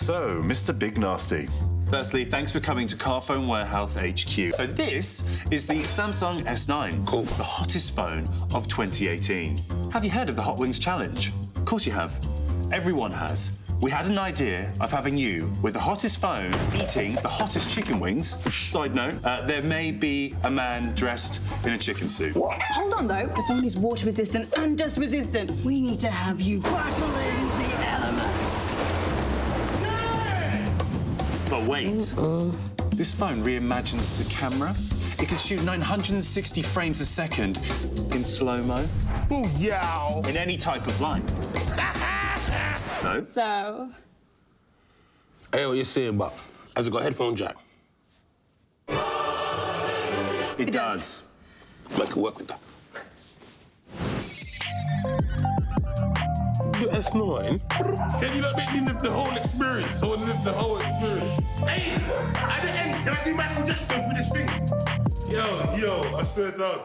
So, Mr. Big Narstie. Firstly, thanks for coming to Carphone Warehouse HQ. So this is the Samsung S9. Cool. The hottest phone of 2018. Have you heard of the Hot Wings Challenge? Of course you have. Everyone has. We had an idea of having you with the hottest phone eating the hottest chicken wings. Side note, there may be a man dressed in a chicken suit. What? Hold on, though. The phone is water resistant and dust resistant. We need to have you battling the elements. But wait, this phone reimagines the camera. It can shoot 960 frames a second in slow-mo. Oh, yeah. In any type of light. So? Hey, what you saying, but has it got a headphone jack? It does. I can work with that. The S9? Can you not make me live the whole experience? I want to live the whole experience. Hey, at the end, can I do Michael Jackson for this thing? Yo, I swear down.